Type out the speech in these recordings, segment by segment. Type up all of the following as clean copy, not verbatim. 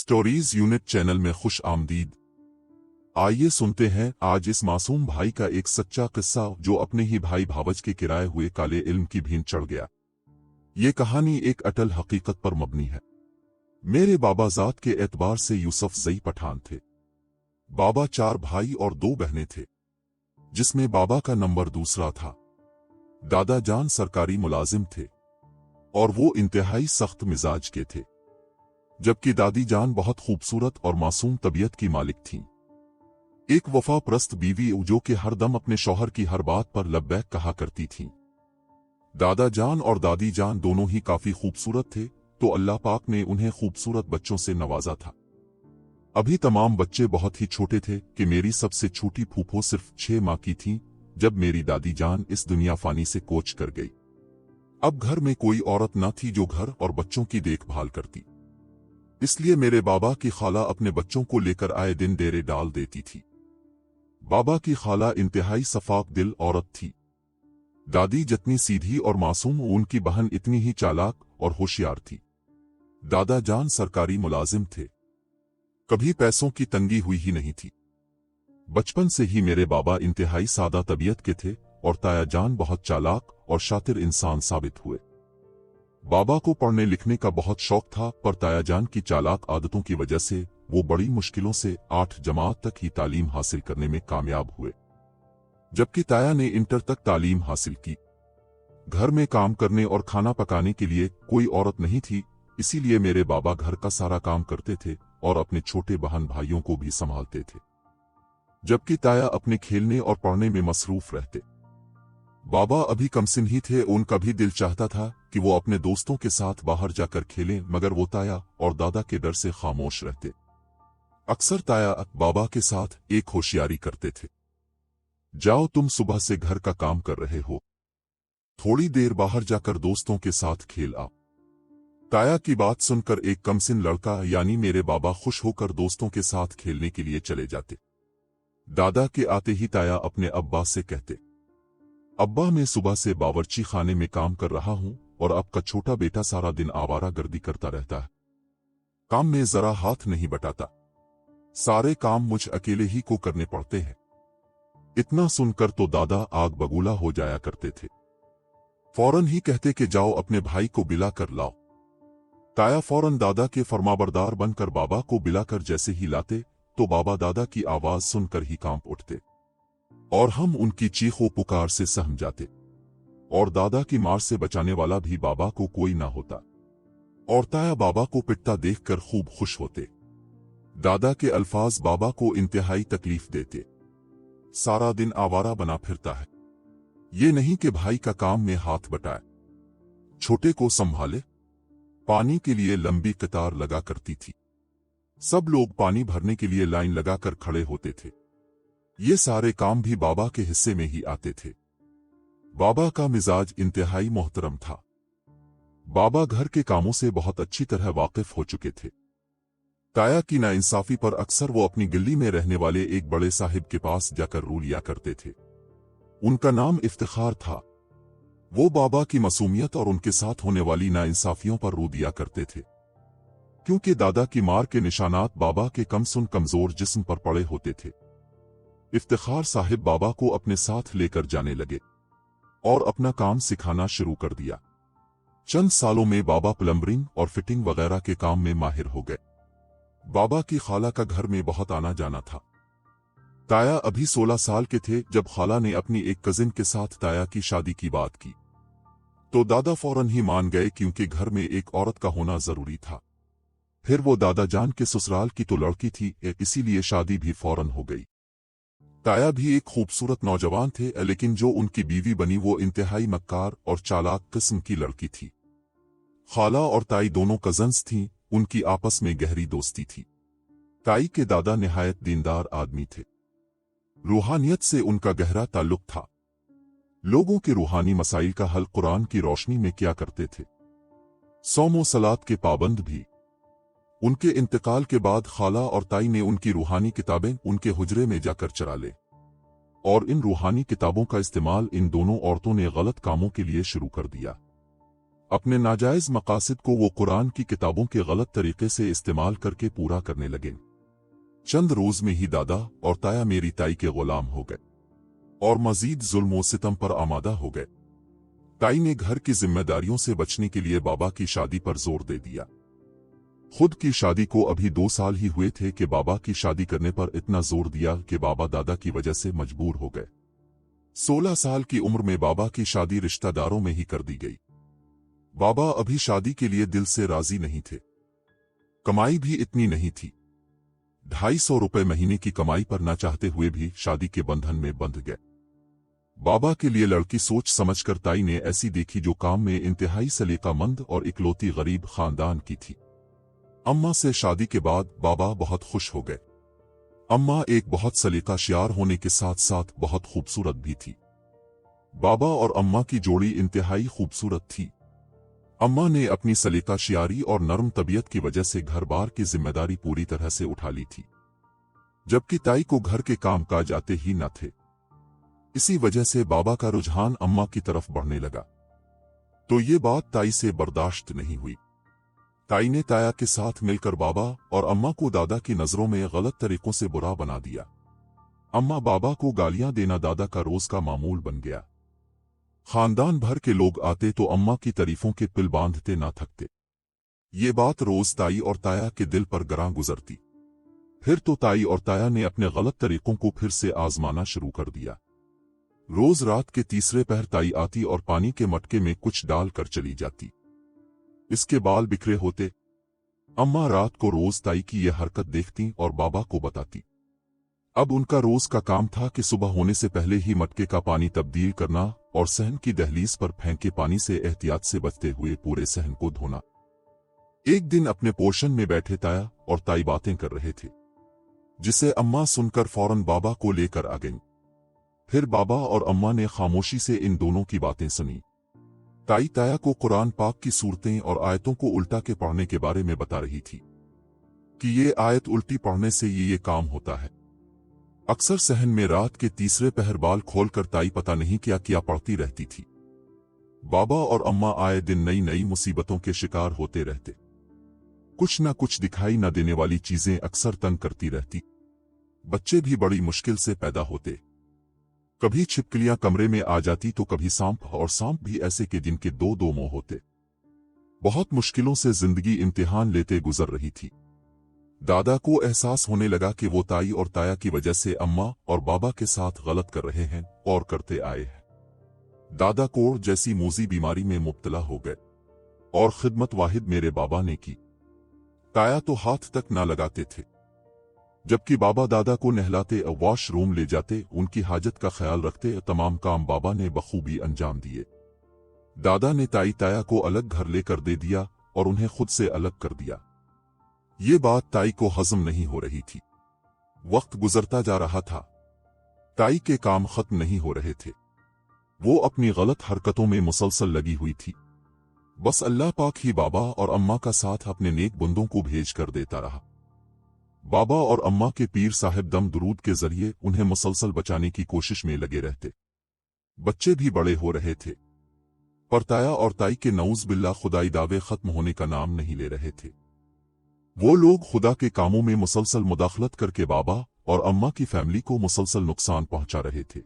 Stories unit channel में खुश आमदीद। आइए सुनते हैं आज इस मासूम भाई का एक सच्चा किस्सा जो अपने ही भाई भावज के किराए हुए काले इल्म की भीन चढ़ गया। ये कहानी एक अटल हकीकत पर मबनी है। मेरे बाबा जात के एतबार से यूसुफ जई पठान थे। बाबा 4 भाई और 2 बहनें थे, जिसमें बाबा का नंबर दूसरा था। दादा जान सरकारी मुलाजिम थे और वो इंतहाई सख्त मिजाज के थे, जबकि दादी जान बहुत खूबसूरत और मासूम तबीयत की मालिक थीं। एक वफा परस्त बीवी जो कि हर दम अपने शौहर की हर बात पर लब्बैक कहा करती थीं। दादा जान और दादी जान दोनों ही काफी खूबसूरत थे, तो अल्लाह पाक ने उन्हें खूबसूरत बच्चों से नवाजा था। अभी तमाम बच्चे बहुत ही छोटे थे कि मेरी सबसे छोटी फूफो सिर्फ 6 माह की थीं जब मेरी दादी जान इस दुनिया फानी से कोच कर गई। अब घर में कोई औरत न थी जो घर और बच्चों की देखभाल करती, इसलिए मेरे बाबा की खाला अपने बच्चों को लेकर आए दिन डेरे डाल देती थी। बाबा की खाला इंतहाई सफाक दिल औरत थी। दादी जितनी सीधी और मासूम, उनकी बहन इतनी ही चालाक और होशियार थी। दादा जान सरकारी मुलाजिम थे, कभी पैसों की तंगी हुई ही नहीं थी। बचपन से ही मेरे बाबा इंतहाई सादा तबीयत के थे और ताया जान बहुत चालाक और शातिर इंसान साबित हुए। बाबा को पढ़ने लिखने का बहुत शौक था, पर ताया जान की चालाक आदतों की वजह से वो बड़ी मुश्किलों से 8 जमात तक ही तालीम हासिल करने में कामयाब हुए, जबकि ताया ने इंटर तक तालीम हासिल की। घर में काम करने और खाना पकाने के लिए कोई औरत नहीं थी, इसीलिए मेरे बाबा घर का सारा काम करते थे और अपने छोटे बहन भाइयों को भी संभालते थे, जबकि ताया अपने खेलने और पढ़ने में मसरूफ रहते। बाबा अभी कमसिन ही थे, उनका भी दिल चाहता था कि वो अपने दोस्तों के साथ बाहर जाकर खेलें, मगर वो ताया और दादा के डर से खामोश रहते। अक्सर ताया बाबा के साथ एक होशियारी करते थे। जाओ, तुम सुबह से घर का काम कर रहे हो, थोड़ी देर बाहर जाकर दोस्तों के साथ खेल आओ। ताया की बात सुनकर एक कमसिन लड़का यानी मेरे बाबा खुश होकर दोस्तों के साथ खेलने के लिए चले जाते। दादा के आते ही ताया अपने अब्बा से कहते, अब्बा, मैं सुबह से बावर्ची खाने में काम कर रहा हूं और आपका छोटा बेटा सारा दिन आवारा गर्दी करता रहता है, काम में जरा हाथ नहीं बटाता, सारे काम मुझ अकेले ही को करने पड़ते हैं। इतना सुनकर तो दादा आग बबूला हो जाया करते थे। फौरन ही कहते कि जाओ अपने भाई को बिला कर लाओ। ताया फौरन दादा के फरमाबरदार बनकर बाबा को बिलाकर जैसे ही लाते तो बाबा दादा की आवाज सुनकर ही कांप उठते और हम उनकी चीखों पुकार से सहम जाते, और दादा की मार से बचाने वाला भी बाबा को कोई ना होता, और ताया बाबा को पिटता देखकर खूब खुश होते। दादा के अल्फाज बाबा को इंतहाई तकलीफ देते। सारा दिन आवारा बना फिरता है, ये नहीं कि भाई का काम में हाथ बटाए, छोटे को संभाले। पानी के लिए लंबी कतार लगा करती थी, सब लोग पानी भरने के लिए लाइन लगाकर खड़े होते थे। ये सारे काम भी बाबा के हिस्से में ही आते थे। बाबा का मिजाज इंतहाई मोहतरम था। बाबा घर के कामों से बहुत अच्छी तरह वाकिफ हो चुके थे। ताया की नाइंसाफी पर अक्सर वो अपनी गली में रहने वाले एक बड़े साहिब के पास जाकर रू लिया करते थे। उनका नाम इफ्तिखार था। वो बाबा की मासूमियत और उनके साथ होने वाली नाइंसाफियों पर रू दिया करते थे, क्योंकि दादा की मार के निशानात बाबा के कमसुन कमजोर जिस्म पर पड़े होते थे। इफ्तिखार साहिब बाबा को अपने साथ लेकर जाने लगे और अपना काम सिखाना शुरू कर दिया। चंद सालों में बाबा प्लम्बरिंग और फिटिंग वगैरह के काम में माहिर हो गए। बाबा की खाला का घर में बहुत आना जाना था। ताया अभी 16 साल के थे जब खाला ने अपनी एक कजिन के साथ ताया की शादी की बात की, तो दादा फौरन ही मान गए, क्योंकि घर में एक औरत का होना जरूरी था। फिर वो दादा जान के ससुराल की तो लड़की थी, इसीलिए शादी भी फौरन हो गई। ताया भी एक खूबसूरत नौजवान थे, लेकिन जो उनकी बीवी बनी वो इंतहाई मक्कार और चालाक किस्म की लड़की थी। खाला और ताई दोनों कजन्स थीं, उनकी आपस में गहरी दोस्ती थी। ताई के दादा निहायत दीनदार आदमी थे, रूहानियत से उनका गहरा ताल्लुक था। लोगों के रूहानी मसाइल का हल कुरान की रोशनी में किया करते थे। सौम व सलात के पाबंद भी। उनके इंतकाल के बाद खाला और ताई ने उनकी रूहानी किताबें उनके हुजरे में जाकर चरा ले, और इन रूहानी किताबों का इस्तेमाल इन दोनों औरतों ने गलत कामों के लिए शुरू कर दिया। अपने नाजायज मकासद को वो कुरान की किताबों के गलत तरीके से इस्तेमाल करके पूरा करने लगे। चंद रोज में ही दादा और ताया मेरी ताई के गुलाम हो गए और मजीद जुल्म व सितम पर आमादा हो गए। ताई ने घर की जिम्मेदारियों से बचने के लिए बाबा की शादी पर जोर दे दिया। खुद की शादी को अभी 2 साल ही हुए थे कि बाबा की शादी करने पर इतना जोर दिया कि बाबा दादा की वजह से मजबूर हो गए। 16 साल की उम्र में बाबा की शादी रिश्तेदारों में ही कर दी गई। बाबा अभी शादी के लिए दिल से राजी नहीं थे। कमाई भी इतनी नहीं थी। 250 रुपए महीने की कमाई पर ना चाहते हुए भी शादी के बंधन में बंध गए। बाबा के लिए लड़की सोच समझकर ताई ने ऐसी देखी जो काम में इंतहाई सलीकामंद और इकलौती गरीब खानदान की थी। अम्मा से शादी के बाद बाबा बहुत खुश हो गए। अम्मा एक बहुत सलीकाशियार होने के साथ साथ बहुत खूबसूरत भी थी। बाबा और अम्मा की जोड़ी इंतहाई खूबसूरत थी। अम्मा ने अपनी सलीकाशियारी और नरम तबीयत की वजह से घर बार की जिम्मेदारी पूरी तरह से उठा ली थी, जबकि ताई को घर के काम काज आते ही न थे। इसी वजह से बाबा का रुझान अम्मा की तरफ बढ़ने लगा, तो ये बात ताई से बर्दाश्त नहीं हुई। ताई ने ताया के साथ मिलकर बाबा और अम्मा को दादा की नजरों में गलत तरीकों से बुरा बना दिया। अम्मा बाबा को गालियां देना दादा का रोज का मामूल बन गया। खानदान भर के लोग आते तो अम्मा की तारीफों के पिल बांधते ना थकते। ये बात रोज ताई और ताया के दिल पर गरां गुजरती। फिर तो ताई और ताया ने अपने गलत तरीकों को फिर से आजमाना शुरू कर दिया। रोज रात के तीसरे पहर ताई आती और पानी के मटके में कुछ डाल कर चली जाती। इसके बाल बिखरे होते। अम्मा रात को रोज ताई की यह हरकत देखती और बाबा को बताती। अब उनका रोज का काम था कि सुबह होने से पहले ही मटके का पानी तब्दील करना और सहन की दहलीज पर फेंके पानी से एहतियात से बचते हुए पूरे सहन को धोना। एक दिन अपने पोर्शन में बैठे ताया और ताई बातें कर रहे थे, जिसे अम्मा सुनकर फौरन बाबा को लेकर आ गईं। फिर बाबा और अम्मा ने खामोशी से इन दोनों की बातें सुनी। ताई ताया को कुरान पाक की सूरतें और आयतों को उल्टा के पढ़ने के बारे में बता रही थी कि ये आयत उल्टी पढ़ने से ये काम होता है। अक्सर सहन में रात के तीसरे पहर बाल खोलकर ताई पता नहीं क्या क्या पढ़ती रहती थी। बाबा और अम्मा आए दिन नई नई मुसीबतों के शिकार होते रहते। कुछ न कुछ दिखाई न देने वाली चीजें अक्सर तंग करती रहती। बच्चे भी बड़ी मुश्किल से पैदा होते। कभी छिपकलियां कमरे में आ जाती तो कभी सांप, और सांप भी ऐसे के जिनके दो दो मुंह होते। बहुत मुश्किलों से जिंदगी इम्तिहान लेते गुजर रही थी। दादा को एहसास होने लगा कि वो ताई और ताया की वजह से अम्मा और बाबा के साथ गलत कर रहे हैं और करते आए हैं। दादा कोढ़ जैसी मूजी बीमारी में मुब्तला हो गए और खिदमत वाहिद मेरे बाबा ने की। ताया तो हाथ तक ना लगाते थे, जबकि बाबा दादा को नहलाते, वॉशरूम ले जाते, उनकी हाजत का ख्याल रखते। तमाम काम बाबा ने बखूबी अंजाम दिए। दादा ने ताई ताया को अलग घर लेकर दे दिया और उन्हें खुद से अलग कर दिया। ये बात ताई को हजम नहीं हो रही थी। वक्त गुजरता जा रहा था, ताई के काम खत्म नहीं हो रहे थे। वो अपनी गलत हरकतों में मुसलसल लगी हुई थी। बस अल्लाह पाक ही बाबा और अम्मा का साथ अपने नेक बंदों को भेज कर देता रहा। बाबा और अम्मा के पीर साहिब दम दुरूद के जरिए उन्हें मुसलसल बचाने की कोशिश में लगे रहते। बच्चे भी बड़े हो रहे थे, पर ताया और ताई के नऊज बिल्ला खुदाई दावे खत्म होने का नाम नहीं ले रहे थे। वो लोग खुदा के कामों में मुसलसल मुदाखलत करके बाबा और अम्मा की फैमिली को मुसलसल नुकसान पहुंचा रहे थे।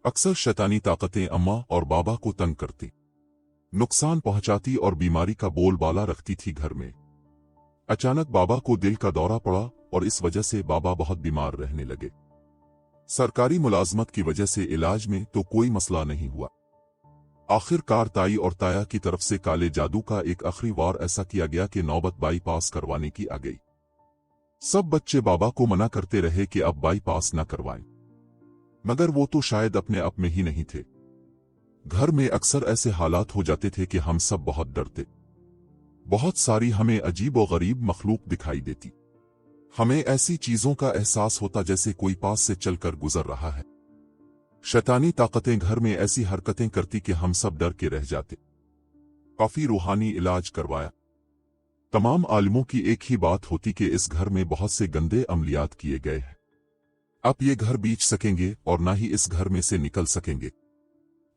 अक्सर शैतानी ताकतें अम्मा और बाबा को तंग करती, नुकसान पहुंचाती और बीमारी का बोलबाला रखती थी घर में। अचानक बाबा को दिल का दौरा पड़ा और इस वजह से बाबा बहुत बीमार रहने लगे। सरकारी मुलाजमत की वजह से इलाज में तो कोई मसला नहीं हुआ। आखिरकार ताई और ताया की तरफ से काले जादू का एक आखिरी वार ऐसा किया गया कि नौबत बाईपास करवाने की आ गई। सब बच्चे बाबा को मना करते रहे कि अब बाईपास न करवाएं, मगर वो तो शायद अपने आप में ही नहीं थे। घर में अक्सर ऐसे हालात हो जाते थे कि हम सब बहुत डरते। बहुत सारी हमें अजीब और गरीब मखलूक दिखाई देती। हमें ऐसी चीजों का एहसास होता जैसे कोई पास से चलकर गुजर रहा है। शैतानी ताकतें घर में ऐसी हरकतें करती कि हम सब डर के रह जाते। काफी रूहानी इलाज करवाया। तमाम आलिमों की एक ही बात होती कि इस घर में बहुत से गंदे अमलियात किए गए हैं। आप ये घर बेच सकेंगे और ना ही इस घर में से निकल सकेंगे।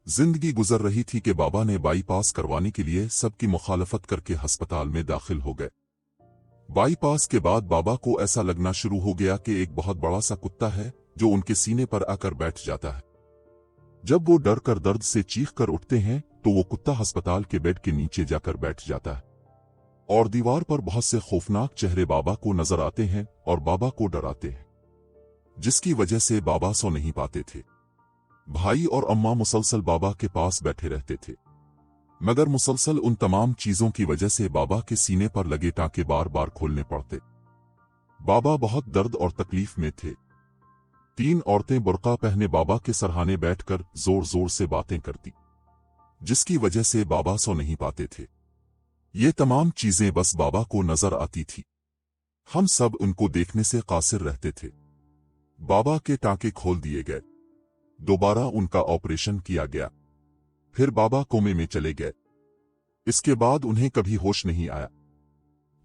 जिंदगी गुजर रही थी कि बाबा ने बाईपास करवाने के लिए सबकी मुखालफत करके अस्पताल में दाखिल हो गए। बाईपास के बाद बाबा को ऐसा लगना शुरू हो गया कि एक बहुत बड़ा सा कुत्ता है जो उनके सीने पर आकर बैठ जाता है। जब वो डर कर दर्द से चीख कर उठते हैं तो वो कुत्ता अस्पताल के बेड के नीचे जाकर बैठ जाता है और दीवार पर बहुत से खौफनाक चेहरे बाबा को नजर आते हैं और बाबा को डराते हैं, जिसकी वजह से बाबा सो नहीं पाते थे। भाई और अम्मा मुसलसल बाबा के पास बैठे रहते थे, मगर मुसलसल उन तमाम चीजों की वजह से बाबा के सीने पर लगे टांके बार बार खोलने पड़ते। बाबा बहुत दर्द और तकलीफ में थे। 3 औरतें बुर्का पहने बाबा के सरहाने बैठकर जोर जोर से बातें करती, जिसकी वजह से बाबा सो नहीं पाते थे। ये तमाम चीजें बस बाबा को नजर आती थी। हम सब उनको देखने से कासिर रहते थे। बाबा के टांके खोल दिए गए, दोबारा उनका ऑपरेशन किया गया, फिर बाबा कोमे में चले गए। इसके बाद उन्हें कभी होश नहीं आया।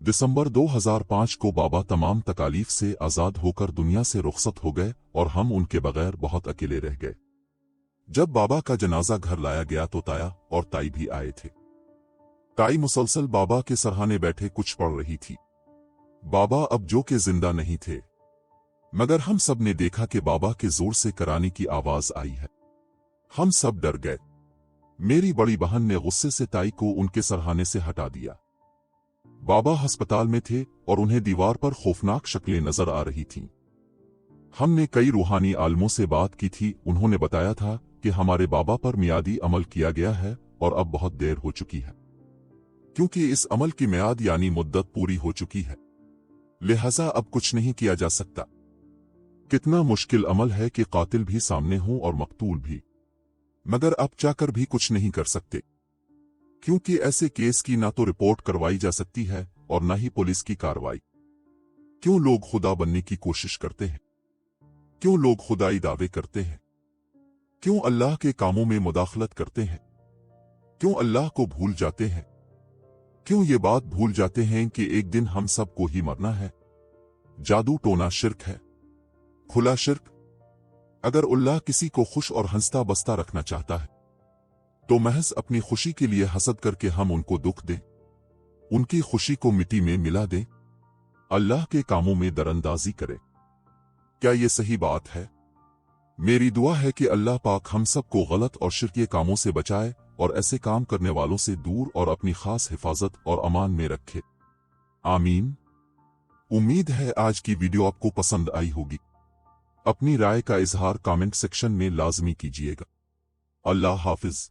दिसंबर 2005 को बाबा तमाम तकालीफ से आजाद होकर दुनिया से रुखसत हो गए और हम उनके बगैर बहुत अकेले रह गए। जब बाबा का जनाजा घर लाया गया तो ताया और ताई भी आए थे। ताई मुसलसल बाबा के सरहाने बैठे कुछ पढ़ रही थी। बाबा अब जो के जिंदा नहीं थे, मगर हम सब ने देखा कि बाबा के जोर से कराने की आवाज आई है। हम सब डर गए। मेरी बड़ी बहन ने गुस्से से ताई को उनके सरहाने से हटा दिया। बाबा अस्पताल में थे और उन्हें दीवार पर खौफनाक शक्लें नजर आ रही थीं। हमने कई रूहानी आलमों से बात की थी। उन्होंने बताया था कि हमारे बाबा पर मियादी अमल किया गया है और अब बहुत देर हो चुकी है, क्योंकि इस अमल की मियाद यानी मुद्दत पूरी हो चुकी है, लिहाजा अब कुछ नहीं किया जा सकता। कितना मुश्किल अमल है कि कातिल भी सामने हो और मकतूल भी, मगर अब चाहकर भी कुछ नहीं कर सकते, क्योंकि ऐसे केस की ना तो रिपोर्ट करवाई जा सकती है और ना ही पुलिस की कार्रवाई। क्यों लोग खुदा बनने की कोशिश करते हैं? क्यों लोग खुदाई दावे करते हैं? क्यों अल्लाह के कामों में मुदाखलत करते हैं? क्यों अल्लाह को भूल जाते हैं? क्यों ये बात भूल जाते हैं कि एक दिन हम सबको ही मरना है? जादू टोना शिर्क है, खुला शिर्क। अगर अल्लाह किसी को खुश और हंसता बसता रखना चाहता है तो महज अपनी खुशी के लिए हसद करके हम उनको दुख दें, उनकी खुशी को मिट्टी में मिला दें, अल्लाह के कामों में दरअंदाजी करें? क्या ये सही बात है? मेरी दुआ है कि अल्लाह पाक हम सबको गलत और शिर्किये कामों से बचाए और ऐसे काम करने वालों से दूर और अपनी खास हिफाजत और अमान में रखे। आमीन। उम्मीद है आज की वीडियो आपको पसंद आई होगी। अपनी राय का इजहार कमेंट सेक्शन में लाजमी कीजिएगा। अल्लाह हाफिज।